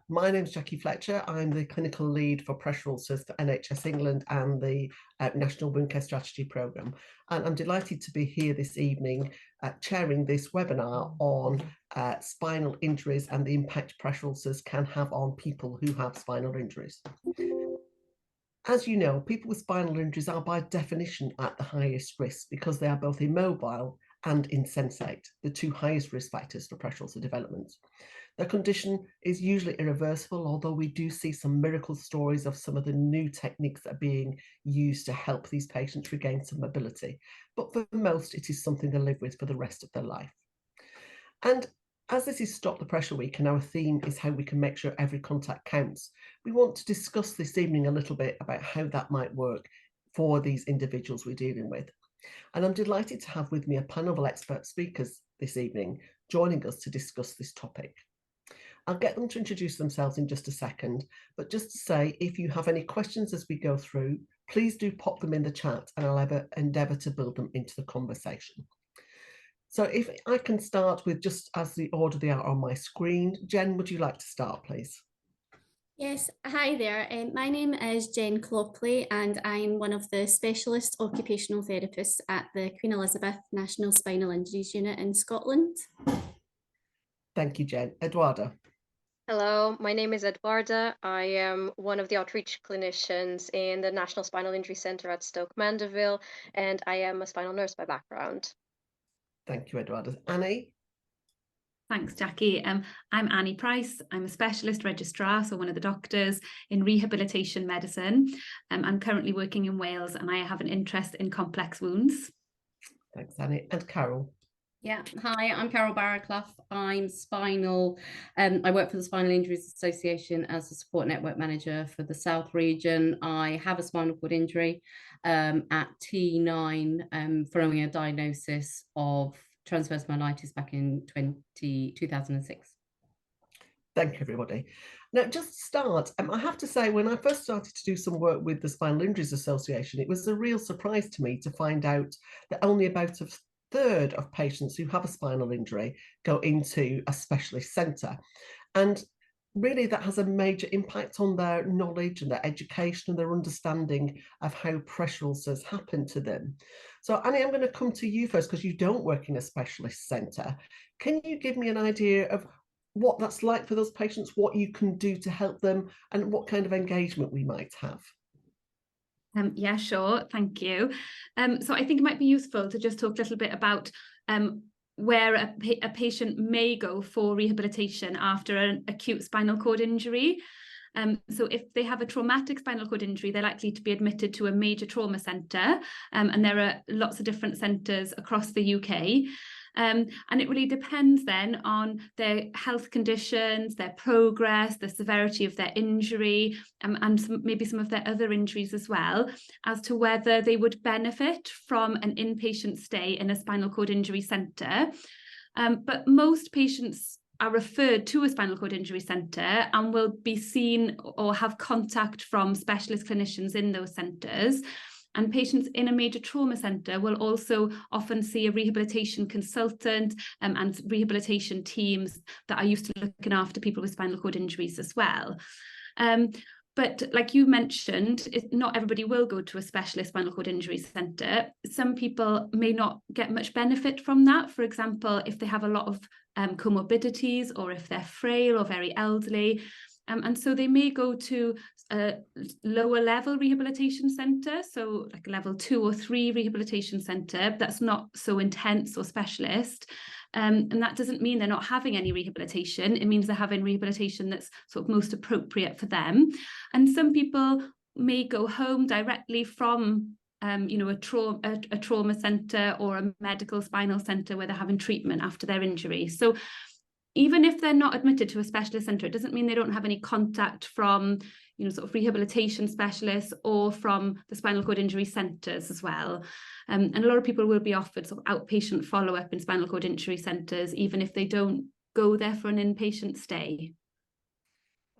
My name is Jacqui Fletcher. I'm the clinical lead for pressure ulcers for NHS England and the National Wound Care Strategy Programme. And I'm delighted to be here this evening chairing this webinar on spinal injuries and the impact pressure ulcers can have on people who have spinal injuries. As you know, people with spinal injuries are by definition at the highest risk because they are both immobile and insensate, the two highest risk factors for pressure ulcer development. The condition is usually irreversible, although we do see some miracle stories of some of the new techniques that are being used to help these patients regain some mobility. But for most, it is something they live with for the rest of their life. And as this is Stop the Pressure Week and our theme is how we can make sure every contact counts, we want to discuss this evening a little bit about how that might work for these individuals we're dealing with. And I'm delighted to have with me a panel of expert speakers this evening joining us to discuss this topic. I'll get them to introduce themselves in just a second, but just to say, if you have any questions as we go through, please do pop them in the chat and I'll endeavour to build them into the conversation. So if I can start with just as the order they are on my screen. Jen, would you like to start, please? Yes, hi there. My name is Jen Cloppley and I'm one of the specialist occupational therapists at the Queen Elizabeth National Spinal Injuries Unit in Scotland. Thank you, Jen. Eduarda. Hello, my name is Eduarda. I am one of the outreach clinicians in the National Spinal Injury Centre at Stoke Mandeville, and I am a spinal nurse by background. Thank you, Eduarda. Annie? Thanks, Jacqui. I'm Annie Price. I'm a specialist registrar, so one of the doctors in rehabilitation medicine. I'm currently working in Wales and I have an interest in complex wounds. Thanks, Annie. And Carol? Yeah, hi, I'm Carol Barraclough. I'm spinal, I work for the Spinal Injuries Association as a support network manager for the South region. I have a spinal cord injury at T9 following a diagnosis of transverse myelitis back in 2006. Thank you, everybody. Now, just to start, I have to say, when I first started to do some work with the Spinal Injuries Association, it was a real surprise to me to find out that only about a third of patients who have a spinal injury go into a specialist centre. And really that has a major impact on their knowledge and their education and their understanding of how pressure ulcers happen to them. So Annie, I'm going to come to you first because you don't work in a specialist centre. Can you give me an idea of what that's like for those patients, what you can do to help them and what kind of engagement we might have? Yeah, sure. Thank you. So I think it might be useful to just talk a little bit about where a patient may go for rehabilitation after an acute spinal cord injury. So if they have a traumatic spinal cord injury, they're likely to be admitted to a major trauma centre, and there are lots of different centres across the UK. And it really depends then on their health conditions, their progress, the severity of their injury, and maybe some of their other injuries as well, as to whether they would benefit from an inpatient stay in a spinal cord injury centre. But most patients are referred to a spinal cord injury centre and will be seen or have contact from specialist clinicians in those centres. And patients in a major trauma centre will also often see a rehabilitation consultant and rehabilitation teams that are used to looking after people with spinal cord injuries as well. But like you mentioned, not everybody will go to a specialist spinal cord injury centre. Some people may not get much benefit from that. For example, if they have a lot of comorbidities or if they're frail or very elderly. And so they may go to a lower level rehabilitation centre, so like a level 2 or 3 rehabilitation centre that's not so intense or specialist. And that doesn't mean they're not having any rehabilitation. It means they're having rehabilitation that's sort of most appropriate for them. And some people may go home directly from a trauma centre or a medical spinal centre where they're having treatment after their injury. So even if they're not admitted to a specialist centre, it doesn't mean they don't have any contact from, sort of rehabilitation specialists or from the spinal cord injury centres as well. And a lot of people will be offered sort of outpatient follow-up in spinal cord injury centres, even if they don't go there for an inpatient stay.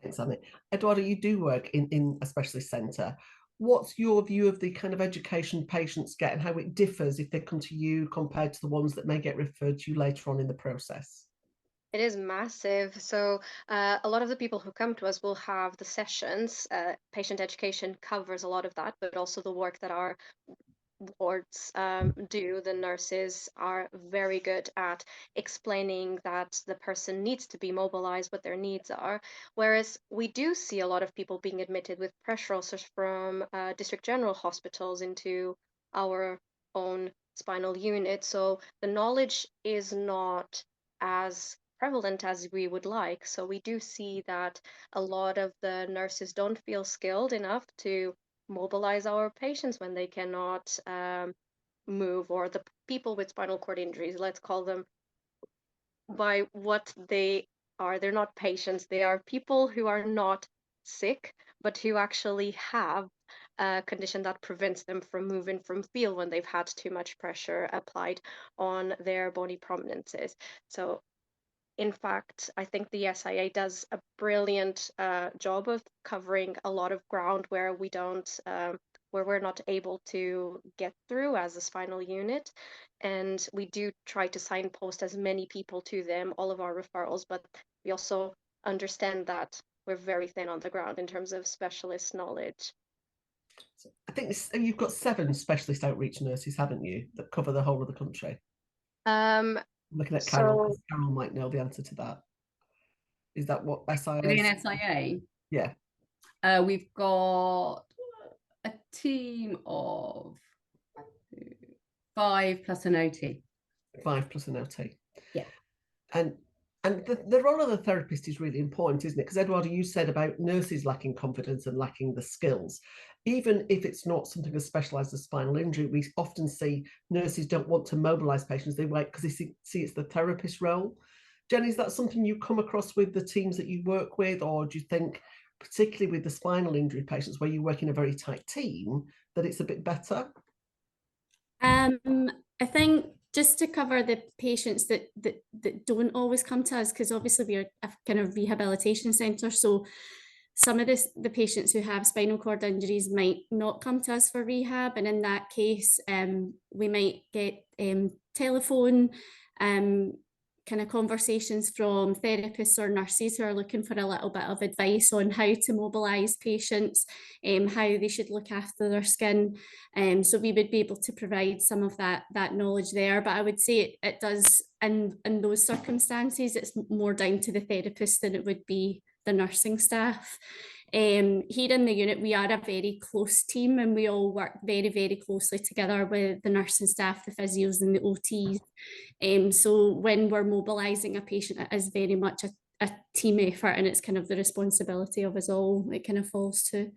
Thanks, Annie. Eduardo, you do work in a specialist centre. What's your view of the kind of education patients get and how it differs if they come to you compared to the ones that may get referred to you later on in the process? It is massive. So a lot of the people who come to us will have the sessions. Patient education covers a lot of that, but also the work that our wards do. The nurses are very good at explaining that the person needs to be mobilized, what their needs are. Whereas we do see a lot of people being admitted with pressure ulcers from district general hospitals into our own spinal unit. So the knowledge is not as prevalent as we would like. So we do see that a lot of the nurses don't feel skilled enough to mobilize our patients when they cannot move, or the people with spinal cord injuries, let's call them by what they are. They're not patients, they are people who are not sick, but who actually have a condition that prevents them from moving from field when they've had too much pressure applied on their body prominences. So in fact, I think the SIA does a brilliant job of covering a lot of ground where we don't, where we're not able to get through as a spinal unit. And we do try to signpost as many people to them, all of our referrals, but we also understand that we're very thin on the ground in terms of specialist knowledge. I think you've got 7 specialist outreach nurses, haven't you, that cover the whole of the country? Looking at Carol, 'cause Carol might know the answer to that. Is that what SIA Within is? SIA, Yeah. we've got a team of 5 plus an OT. 5 plus an OT. Yeah. And the role of the therapist is really important, isn't it? Because Eduardo, you said about nurses lacking confidence and lacking the skills. Even if it's not something as specialised as spinal injury, we often see nurses don't want to mobilise patients. They wait because they see it's the therapist role. Jenny, is that something you come across with the teams that you work with, or do you think, particularly with the spinal injury patients where you work in a very tight team, that it's a bit better? I think just to cover the patients that don't always come to us, because obviously we're a kind of rehabilitation centre, so some of the patients who have spinal cord injuries might not come to us for rehab, and in that case we might get telephone kind of conversations from therapists or nurses who are looking for a little bit of advice on how to mobilise patients, how they should look after their skin. So we would be able to provide some of that knowledge there. But I would say it does, in those circumstances, it's more down to the therapist than it would be the nursing staff. Here in the unit, we are a very close team, and we all work very, very closely together with the nursing staff, the physios and the OTs. So when we're mobilising a patient, it is very much a team effort, and it's kind of the responsibility of us all it kind of falls to.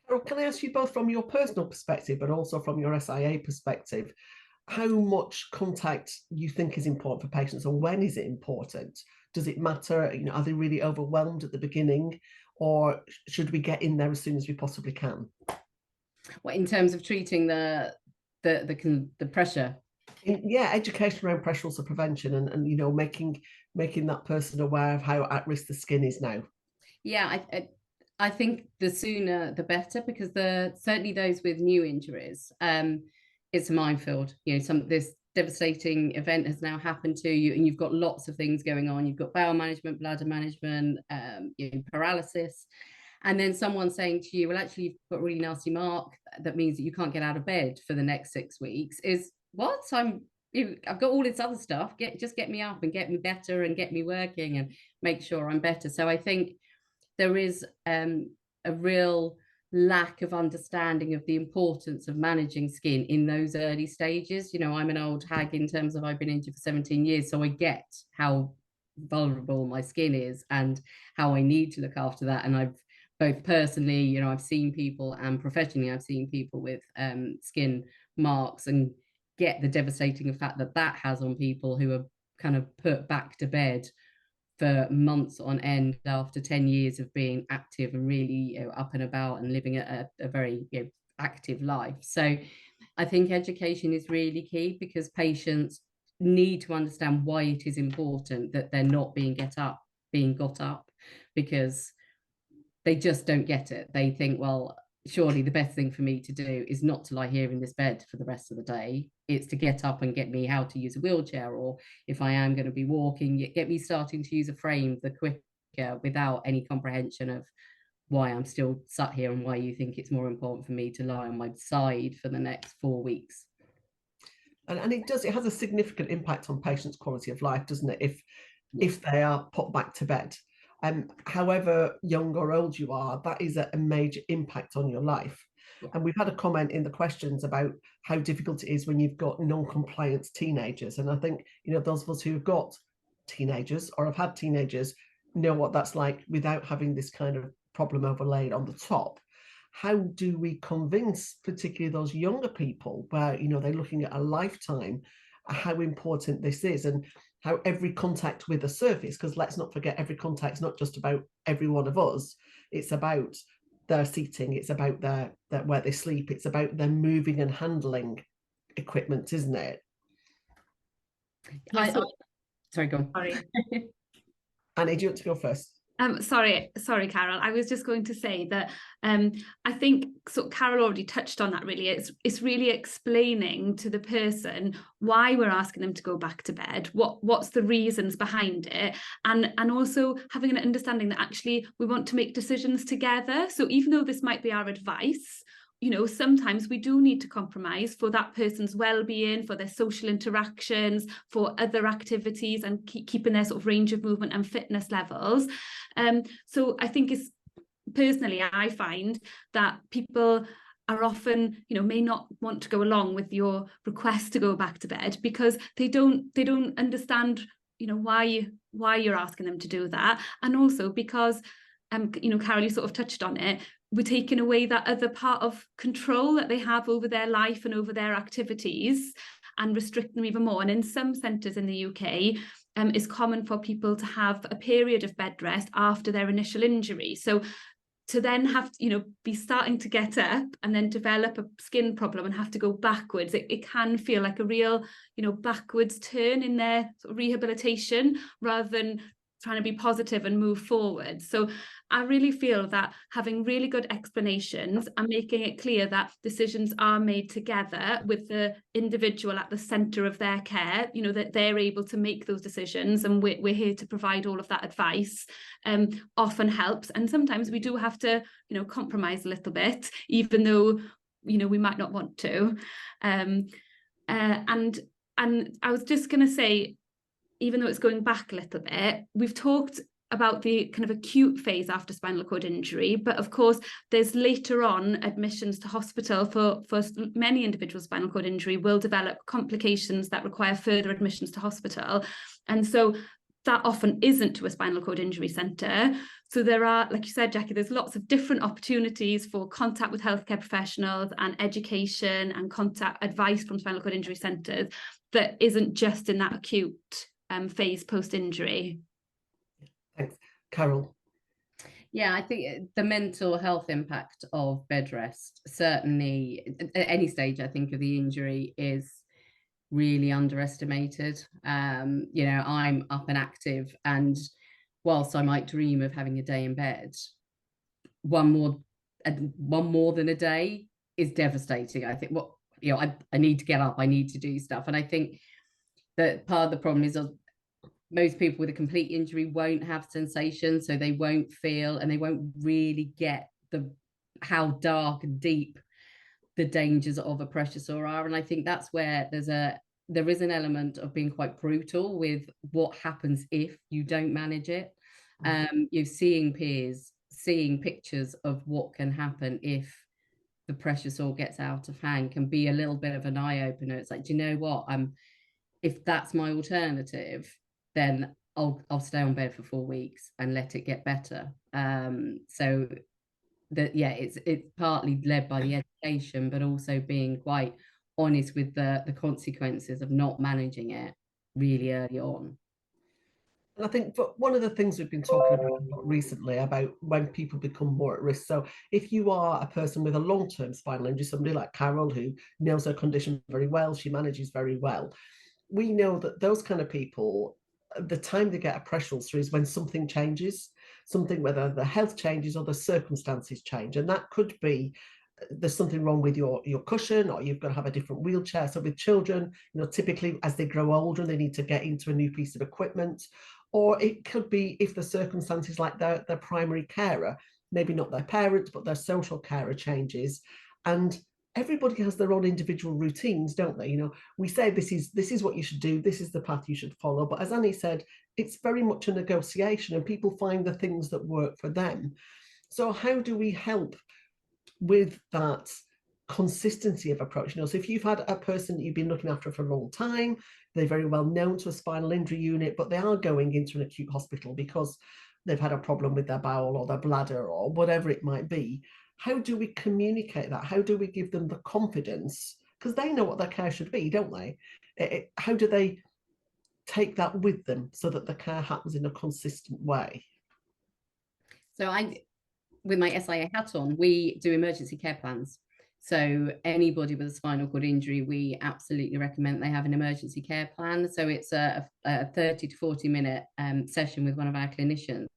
Carol, can I ask you both from your personal perspective, but also from your SIA perspective, how much contact you think is important for patients, and when is it important? Does it matter? You know, are they really overwhelmed at the beginning, or should we get in there as soon as we possibly can? Well, in terms of treating the pressure. Yeah, education around pressure ulcer prevention, and you know, making that person aware of how at risk the skin is now. Yeah, I think the sooner the better, because certainly those with new injuries, it's a minefield. You know, this devastating event has now happened to you, and you've got lots of things going on. You've got bowel management, bladder management, paralysis, and then someone saying to you, well, actually, you've got a really nasty mark that means that you can't get out of bed for the next 6 weeks. Is what? I've got all this other stuff. Just get me up and get me better and get me working and make sure I'm better. So I think there is a real lack of understanding of the importance of managing skin in those early stages. You know, I'm an old hag in terms of I've been injured for 17 years, so I get how vulnerable my skin is and how I need to look after that. And I've both personally, you know, I've seen people, and professionally, I've seen people with skin marks, and get the devastating effect that has on people who are kind of put back to bed for months on end after 10 years of being active and really, you know, up and about and living a very, you know, active life. So I think education is really key, because patients need to understand why it is important that they're not being got up, because they just don't get it. They think, well, surely the best thing for me to do is not to lie here in this bed for the rest of the day. It's to get up and get me how to use a wheelchair, or if I am going to be walking, get me starting to use a frame the quicker, without any comprehension of why I'm still sat here and why you think it's more important for me to lie on my side for the next 4 weeks. And it has a significant impact on patients' quality of life, doesn't it, if they are put back to bed. However young or old you are, that is a major impact on your life. Yeah. And we've had a comment in the questions about how difficult it is when you've got non-compliant teenagers. And I think, those of us who've got teenagers or have had teenagers know what that's like without having this kind of problem overlaid on the top. How do we convince particularly those younger people where, they're looking at a lifetime, how important this is, and how every contact with a surface, because let's not forget, every contact's not just about every one of us, it's about their seating, it's about their where they sleep, it's about their moving and handling equipment, isn't it? Sorry, go on. Sorry. Annie, do you want to go first? Sorry, Carol. I was just going to say that I think Carol already touched on that. Really, it's really explaining to the person why we're asking them to go back to bed, what's the reasons behind it, and also having an understanding that actually we want to make decisions together. So even though this might be our advice, sometimes we do need to compromise for that person's well-being, for their social interactions, for other activities, and keeping their sort of range of movement and fitness levels. So I think personally, I find that people are often, may not want to go along with your request to go back to bed because they don't understand, why you're asking them to do that, and also because, Carol, you sort of touched on it. We're taking away that other part of control that they have over their life and over their activities, and restrict them even more. And in some centres in the UK, it's common for people to have a period of bed rest after their initial injury. So to then have to, be starting to get up and then develop a skin problem and have to go backwards, it can feel like a real, backwards turn in their sort of rehabilitation, rather than trying to be positive and move forward. So I really feel that having really good explanations and making it clear that decisions are made together with the individual at the centre of their care, that they're able to make those decisions, and we're here to provide all of that advice, often helps. And sometimes we do have to, compromise a little bit, even though, we might not want to. And I was just going to say, even though it's going back a little bit, we've talked about the kind of acute phase after spinal cord injury, but of course there's later on admissions to hospital for many individuals. Spinal cord injury will develop complications that require further admissions to hospital, and so that often isn't to a spinal cord injury centre. So there are, like you said, Jacqui, there's lots of different opportunities for contact with healthcare professionals and education and contact advice from spinal cord injury centres that isn't just in that acute phase post-injury. Thanks. Carol? Yeah, I think the mental health impact of bed rest, certainly at any stage, I think, of the injury, is really underestimated. I'm up and active, and whilst I might dream of having a day in bed, one more than a day is devastating. I think I need to get up, I need to do stuff. And I think that part of the problem is most people with a complete injury won't have sensation, so they won't feel, and they won't really get how dark and deep the dangers of a pressure sore are. And I think that's where there is an element of being quite brutal with what happens if you don't manage it. You're seeing peers, seeing pictures of what can happen if the pressure sore gets out of hand, can be a little bit of an eye-opener. It's like, do you know what? If that's my alternative, then I'll stay on bed for 4 weeks and let it get better. So that, yeah, it's partly led by the education, but also being quite honest with the consequences of not managing it really early on. And I think one of the things we've been talking about recently, about when people become more at risk. So if you are a person with a long-term spinal injury, somebody like Carol, who knows her condition very well, she manages very well, we know that those kind of people, the time they get a pressure ulcer is when something changes, something, whether the health changes or the circumstances change. And that could be there's something wrong with your cushion, or you've got to have a different wheelchair. So with children, typically as they grow older, they need to get into a new piece of equipment. Or it could be if the circumstances, like their primary carer, maybe not their parents, but their social carer changes. And everybody has their own individual routines, don't they? We say this is what you should do, this is the path you should follow. But as Annie said, it's very much a negotiation, and people find the things that work for them. So how do we help with that consistency of approach? So if you've had a person that you've been looking after for a long time, they're very well known to a spinal injury unit, but they are going into an acute hospital because they've had a problem with their bowel or their bladder or whatever it might be. How do we communicate that? How do we give them the confidence? Because they know what their care should be, don't they? How do they take that with them so that the care happens in a consistent way? So with my SIA hat on, we do emergency care plans. So anybody with a spinal cord injury, we absolutely recommend they have an emergency care plan. So it's a 30 to 40 minute session with one of our clinicians.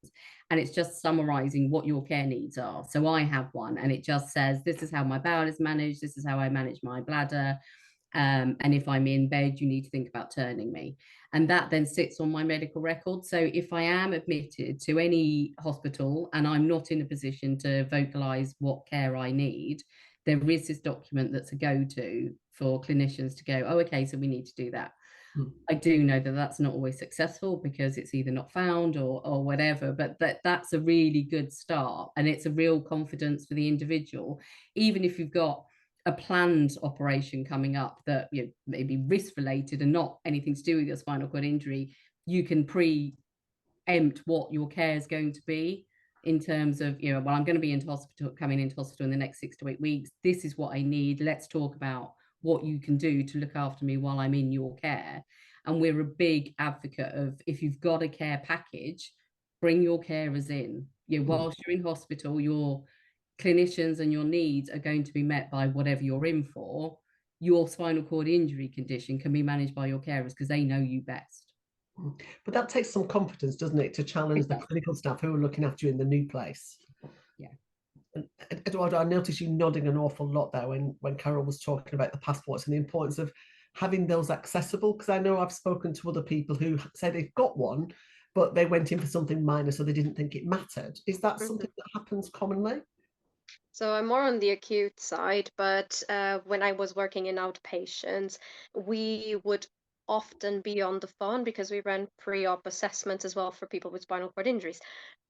And it's just summarizing what your care needs are. So I have one, and it just says, this is how my bowel is managed. This is how I manage my bladder. And if I'm in bed, you need to think about turning me. And that then sits on my medical record. So if I am admitted to any hospital and I'm not in a position to vocalize what care I need, there is this document that's a go-to for clinicians to go, oh, okay, so we need to do that. I do know that that's not always successful because it's either not found or whatever, but that's a really good start. And it's a real confidence for the individual. Even if you've got a planned operation coming up that may be risk related and not anything to do with your spinal cord injury, you can preempt what your care is going to be in terms of, well, I'm going to be coming into hospital in the next 6 to 8 weeks. This is what I need. Let's talk about what you can do to look after me while I'm in your care. And we're a big advocate of, if you've got a care package, bring your carers in. Whilst you're in hospital, your clinicians and your needs are going to be met by whatever you're in for. Your spinal cord injury condition can be managed by your carers because they know you best. But that takes some confidence, doesn't it, to challenge the clinical staff who are looking after you in the new place. Yeah. And Eduardo, I noticed you nodding an awful lot there when Carol was talking about the passports and the importance of having those accessible, because I know I've spoken to other people who say they've got one, but they went in for something minor, so they didn't think it mattered. Is that something that happens commonly? So I'm more on the acute side, but when I was working in outpatients, we would often be on the phone because we ran pre-op assessments as well for people with spinal cord injuries.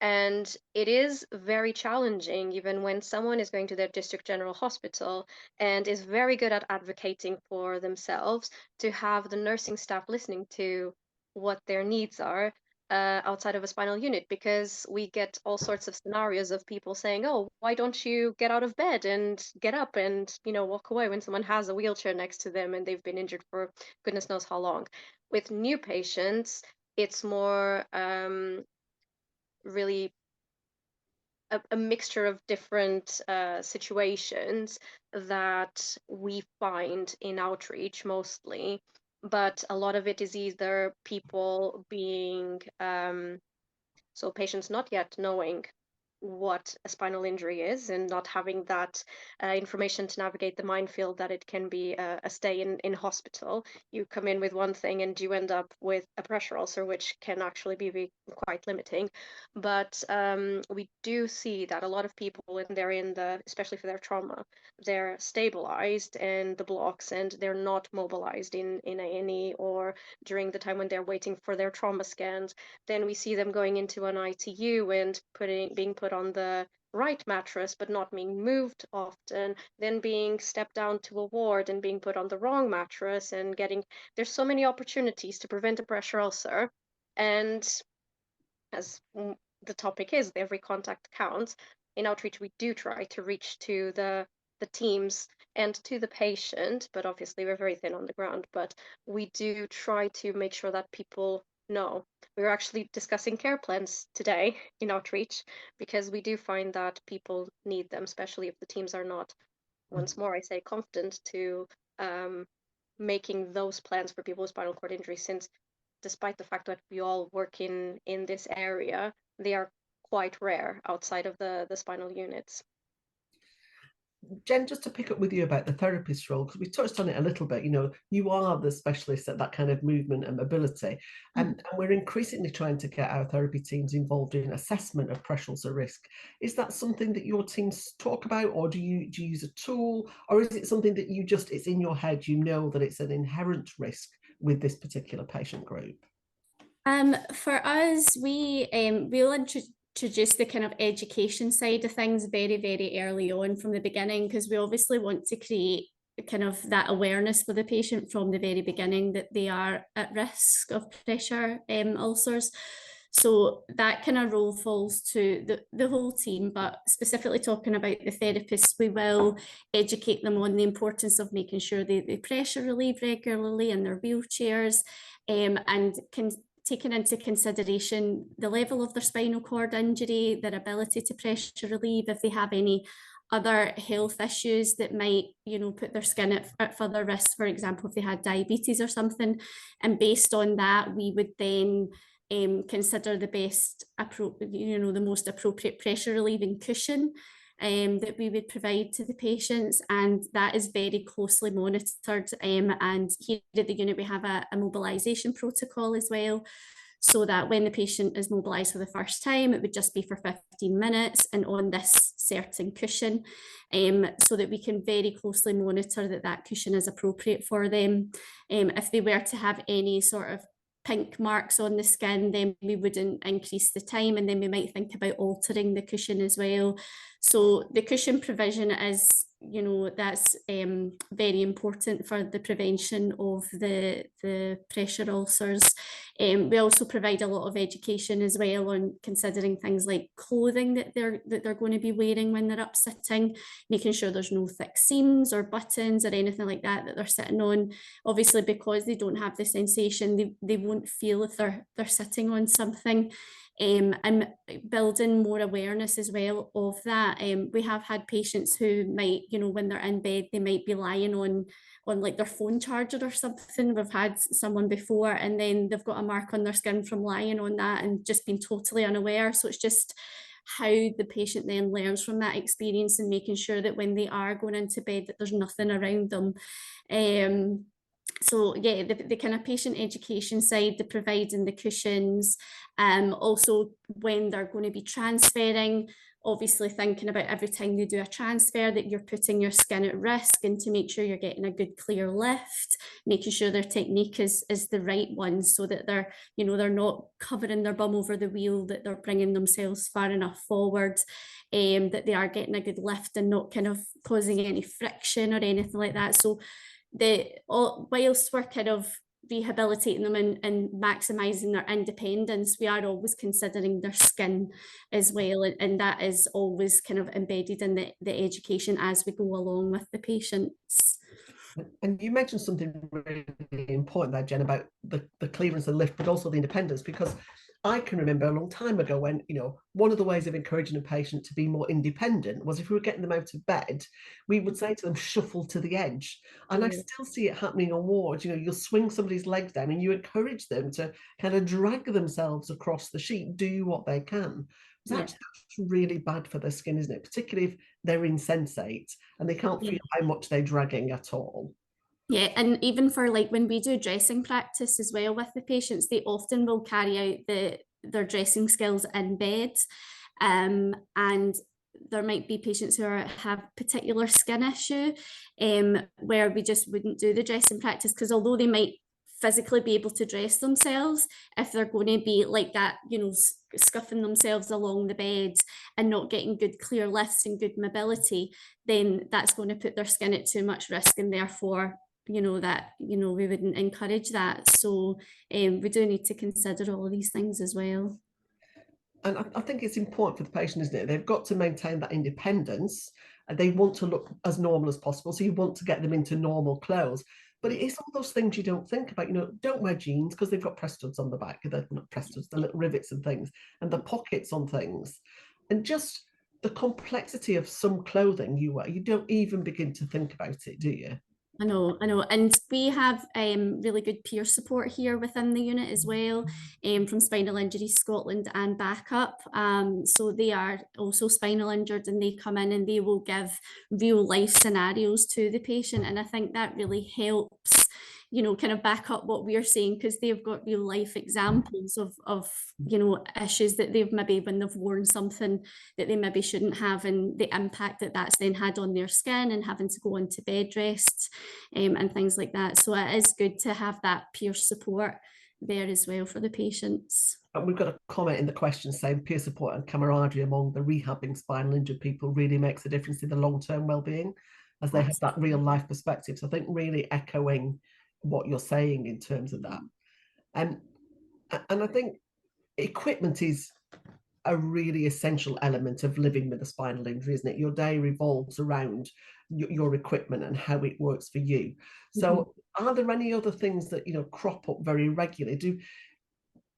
And it is very challenging, even when someone is going to their district general hospital and is very good at advocating for themselves, to have the nursing staff listening to what their needs are outside of a spinal unit, because we get all sorts of scenarios of people saying, oh, why don't you get out of bed and get up and walk away, when someone has a wheelchair next to them and they've been injured for goodness knows how long. With new patients, it's more really a mixture of different situations that we find in outreach mostly. But a lot of it is either people being, so patients not yet knowing what a spinal injury is and not having that information to navigate the minefield that it can be a stay in hospital. You come in with one thing and you end up with a pressure ulcer, which can actually be quite limiting. But we do see that a lot of people, when they're especially for their trauma, they're stabilized in the blocks and they're not mobilized in A&E or during the time when they're waiting for their trauma scans. Then we see them going into an ITU and being put on the right mattress but not being moved often, then being stepped down to a ward and being put on the wrong mattress, and there's so many opportunities to prevent a pressure ulcer. And as the topic is, every contact counts. In outreach, we do try to reach to the teams and to the patient, but obviously we're very thin on the ground. But we do try to make sure that people know. We were actually discussing care plans today in outreach, because we do find that people need them, especially if the teams are not, once more I say, confident to making those plans for people with spinal cord injury, since despite the fact that we all work in this area, they are quite rare outside of the spinal units. Jen, just to pick up with you about the therapist role, because we touched on it a little bit, you are the specialist at that kind of movement and mobility, and we're increasingly trying to get our therapy teams involved in assessment of pressure ulcer risk. Is that something that your teams talk about, or do you use a tool, or is it something that it's in your head, that it's an inherent risk with this particular patient group? For us, we'll introduce the kind of education side of things very, very early on from the beginning, because we obviously want to create kind of that awareness for the patient from the very beginning that they are at risk of pressure ulcers. So that kind of role falls to the whole team, but specifically talking about the therapists, we will educate them on the importance of making sure they pressure relieve regularly in their wheelchairs, and taking into consideration the level of their spinal cord injury, their ability to pressure relieve, if they have any other health issues that might, put their skin at further risk, for example, if they had diabetes or something. And based on that, we would then consider the most appropriate pressure relieving cushion that we would provide to the patients, and that is very closely monitored. And here at the unit we have a mobilisation protocol as well, so that when the patient is mobilised for the first time, it would just be for 15 minutes and on this certain cushion, so that we can very closely monitor that cushion is appropriate for them. If they were to have any sort of pink marks on the skin, then we wouldn't increase the time, and then we might think about altering the cushion as well. So the cushion provision is, that's very important for the prevention of the pressure ulcers. We also provide a lot of education as well on considering things like clothing that they're going to be wearing when they're up sitting, making sure there's no thick seams or buttons or anything like that they're sitting on. Obviously, because they don't have the sensation, they won't feel if they're sitting on something. And building more awareness as well of that. We have had patients who might, when they're in bed, they might be lying on like their phone charger or something. We've had someone before, and then they've got a mark on their skin from lying on that and just been totally unaware. So it's just how the patient then learns from that experience, and making sure that when they are going into bed that there's nothing around them. So yeah, the kind of patient education side, the providing the cushions, also when they're going to be transferring, obviously thinking about every time they do a transfer that you're putting your skin at risk, and to make sure you're getting a good clear lift, making sure their technique is the right one, so that they're not covering their bum over the wheel, that they're bringing themselves far enough forward, that they are getting a good lift and not kind of causing any friction or anything like that. So whilst we're kind of rehabilitating them and maximising their independence, we are always considering their skin as well, and that is always kind of embedded in the education as we go along with the patients. And you mentioned something really important there, Jen, about the clearance and lift, but also the independence, because I can remember a long time ago when, one of the ways of encouraging a patient to be more independent was if we were getting them out of bed, we would say to them, shuffle to the edge. And I still see it happening on wards. You'll swing somebody's legs down and you encourage them to kind of drag themselves across the sheet, do what they can. That's really bad for their skin, isn't it? Particularly if they're insensate and they can't feel how much they're dragging at all. Yeah, and even for like when we do dressing practice as well with the patients, they often will carry out their dressing skills in bed, and there might be patients who have particular skin issue, where we just wouldn't do the dressing practice, because although they might physically be able to dress themselves, if they're going to be like that, scuffing themselves along the bed and not getting good clear lifts and good mobility, then that's going to put their skin at too much risk, and therefore we wouldn't encourage that. So we do need to consider all of these things as well. And I think it's important for the patient, isn't it? They've got to maintain that independence, and they want to look as normal as possible. So you want to get them into normal clothes. But it is all those things you don't think about. Don't wear jeans because they've got press studs on the back. They're not press studs, the little rivets and things, and the pockets on things. And just the complexity of some clothing you wear, you don't even begin to think about it, do you? I know, and we have really good peer support here within the unit as well, from Spinal Injuries Scotland and Backup. So they are also spinal injured, and they come in and they will give real life scenarios to the patient, and I think that really helps, you know, kind of back up what we're saying, because they've got real life examples of you know, issues that they've maybe, when they've worn something that they maybe shouldn't have, and the impact that that's then had on their skin and having to go into bed rest, and things like that. So it is good to have that peer support there as well for the patients. And we've got a comment in the question saying peer support and camaraderie among the rehabbing spinal injured people really makes a difference in the long-term well-being, as they have that real life perspective. So I think really echoing what you're saying in terms of that. And I think equipment is a really essential element of living with a spinal injury, isn't it? Your day revolves around your equipment and how it works for you. So are there any other things that, you know, crop up very regularly?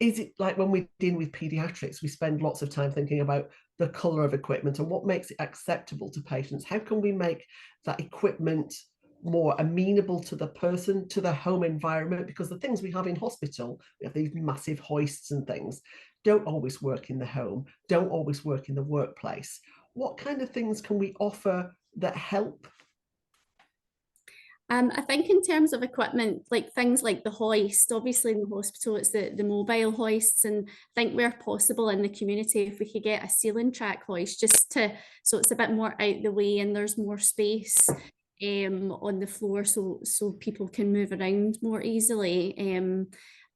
Is it like when we're dealing with pediatrics, we spend lots of time thinking about the colour of equipment and what makes it acceptable to patients? How can we make that equipment more amenable to the person, to the home environment? Because the things we have in hospital, we have these massive hoists and things, don't always work in the home, don't always work in the workplace. What kind of things can we offer that help? I think in terms of equipment, like things like the hoist, obviously in the hospital, it's the mobile hoists, and I think where possible in the community, if we could get a ceiling track hoist, just to, so it's a bit more out the way and there's more space on the floor, so people can move around more easily, and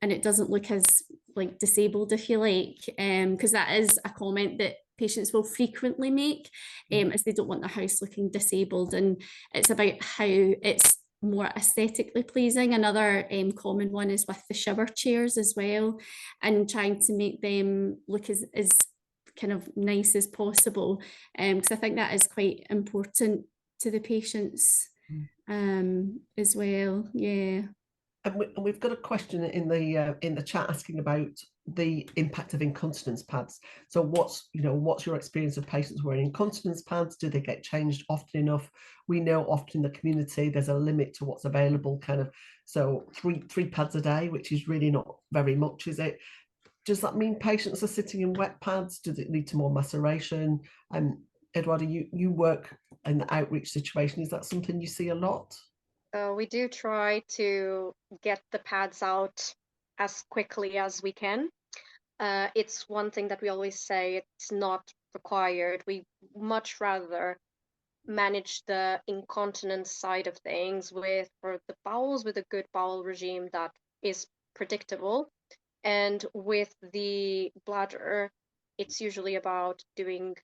it doesn't look as like disabled, if you like, because that is a comment that patients will frequently make, as they don't want their house looking disabled, and it's about how it's more aesthetically pleasing. Another common one is with the shower chairs as well, and trying to make them look as kind of nice as possible, because I think that is quite important to the patients as well. Yeah. And we've got a question in the chat asking about the impact of incontinence pads. So what's your experience of patients wearing incontinence pads? Do they get changed often enough? We know often in the community there's a limit to what's available, kind of, so three pads a day, which is really not very much, is it? Does that mean patients are sitting in wet pads? Does it lead to more maceration? Eduardo, you work in the outreach situation. Is that something you see a lot? We do try to get the pads out as quickly as we can. It's one thing that we always say, it's not required. We much rather manage the incontinence side of things for the bowels with a good bowel regime that is predictable. And with the bladder, it's usually about doing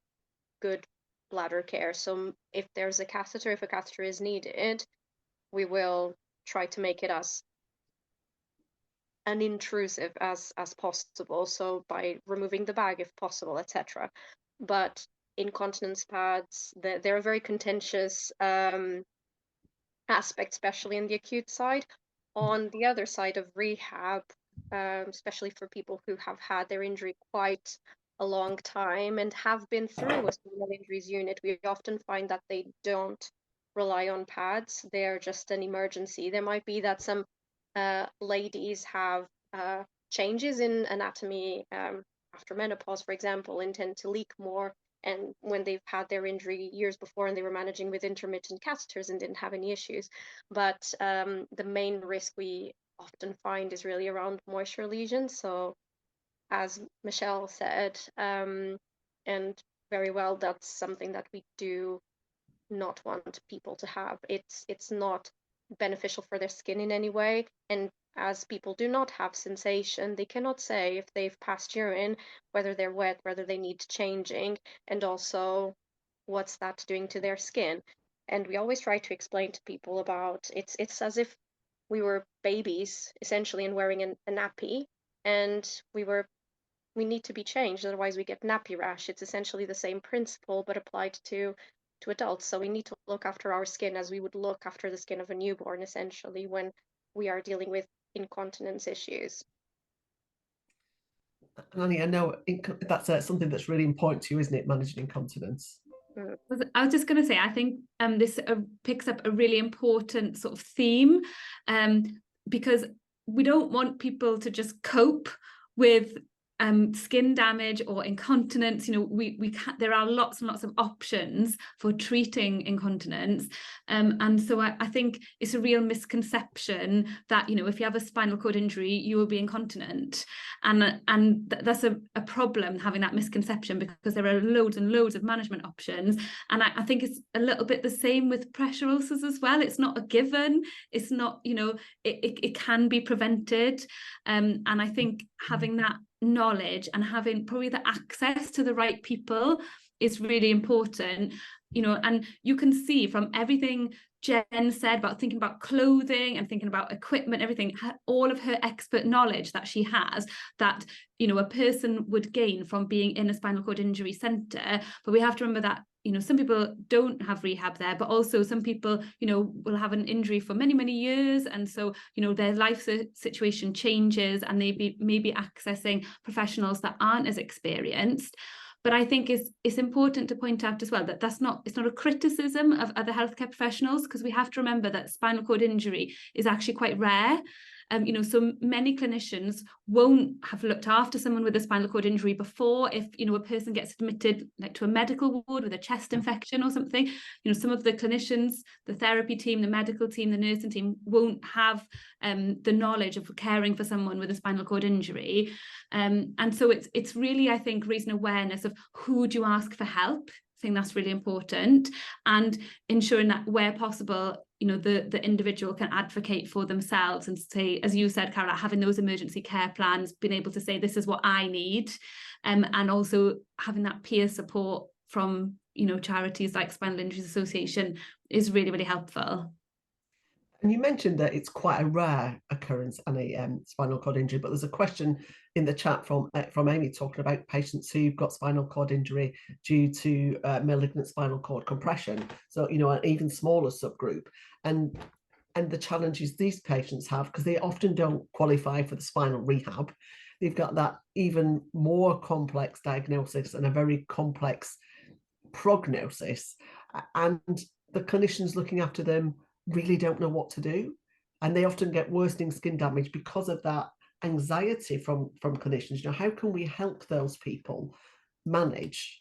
good bladder care. So if there's a catheter, if a catheter is needed, we will try to make it as unintrusive as possible, so by removing the bag if possible, etc. But incontinence pads, they're a very contentious aspect, especially in the acute side. On the other side of rehab, especially for people who have had their injury quite a long time and have been through a spinal injuries unit, we often find that they don't rely on pads. They're just an emergency. There might be that some ladies have changes in anatomy after menopause, for example, and tend to leak more. And when they've had their injury years before and they were managing with intermittent catheters and didn't have any issues. But the main risk we often find is really around moisture lesions. So as Michelle said, and very well, that's something that we do not want people to have. It's not beneficial for their skin in any way. And as people do not have sensation, they cannot say if they've passed urine, whether they're wet, whether they need changing, and also what's that doing to their skin. And we always try to explain to people about it's as if we were babies essentially and wearing a nappy, and we need to be changed, otherwise we get nappy rash. It's essentially the same principle but applied to adults. So we need to look after our skin as we would look after the skin of a newborn, essentially, when we are dealing with incontinence issues. Annie, I know that's something that's really important to you, isn't it, managing incontinence? I was just going to say, I think this picks up a really important sort of theme, because we don't want people to just cope with skin damage or incontinence. You know, we can't, there are lots and lots of options for treating incontinence, and so I think it's a real misconception that, you know, if you have a spinal cord injury you will be incontinent, and that's a problem, having that misconception, because there are loads and loads of management options. And I think it's a little bit the same with pressure ulcers as well. It's not a given, it's not, you know, it can be prevented, and I think having that knowledge and having probably the access to the right people is really important, you know. And you can see from everything Jen said about thinking about clothing and thinking about equipment, everything, all of her expert knowledge that she has, that, you know, a person would gain from being in a spinal cord injury centre. But we have to remember that, you know, some people don't have rehab there, but also some people, you know, will have an injury for many, many years. And so, you know, their life situation changes and they may be accessing professionals that aren't as experienced. But I think it's important to point out as well that it's not a criticism of other healthcare professionals, because we have to remember that spinal cord injury is actually quite rare. You know, so many clinicians won't have looked after someone with a spinal cord injury before. If, you know, a person gets admitted like to a medical ward with a chest infection or something, you know, some of the clinicians, the therapy team, the medical team, the nursing team won't have the knowledge of caring for someone with a spinal cord injury. And so it's really, I think, raising awareness of who do you ask for help. I think that's really important, and ensuring that where possible, you know, the individual can advocate for themselves and say, as you said, Carol, having those emergency care plans, being able to say, this is what I need, and also having that peer support from, you know, charities like Spinal Injuries Association is really, really helpful. And you mentioned that it's quite a rare occurrence in a spinal cord injury, but there's a question in the chat from Amy talking about patients who've got spinal cord injury due to malignant spinal cord compression. So, you know, an even smaller subgroup, and the challenges these patients have, because they often don't qualify for the spinal rehab. They've got that even more complex diagnosis and a very complex prognosis, and the clinicians looking after them really don't know what to do, and they often get worsening skin damage because of that anxiety from clinicians. You know, how can we help those people manage?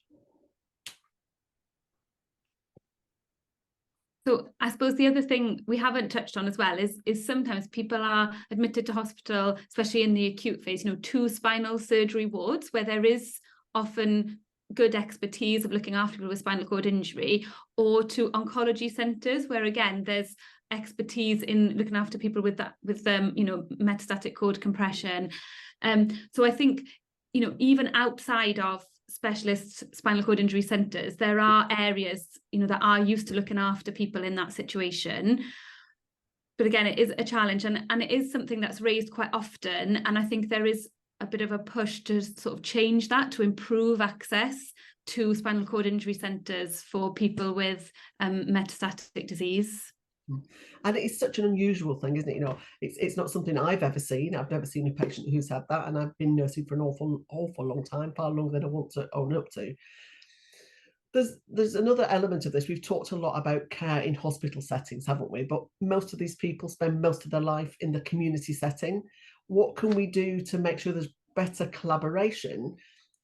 So I suppose the other thing we haven't touched on as well is sometimes people are admitted to hospital, especially in the acute phase, you know, to spinal surgery wards where there is often good expertise of looking after people with spinal cord injury, or to oncology centres where again there's expertise in looking after people with you know, metastatic cord compression. So I think, you know, even outside of specialist spinal cord injury centres, there are areas, you know, that are used to looking after people in that situation. But again, it is a challenge, and it is something that's raised quite often, and I think there is a bit of a push to sort of change that, to improve access to spinal cord injury centres for people with metastatic disease. And it's such an unusual thing, isn't it? You know, it's not something I've ever seen. I've never seen a patient who's had that, and I've been nursing for an awful long time, far longer than I want to own up to. There's another element of this. We've talked a lot about care in hospital settings, haven't we? But most of these people spend most of their life in the community setting. What can we do to make sure there's better collaboration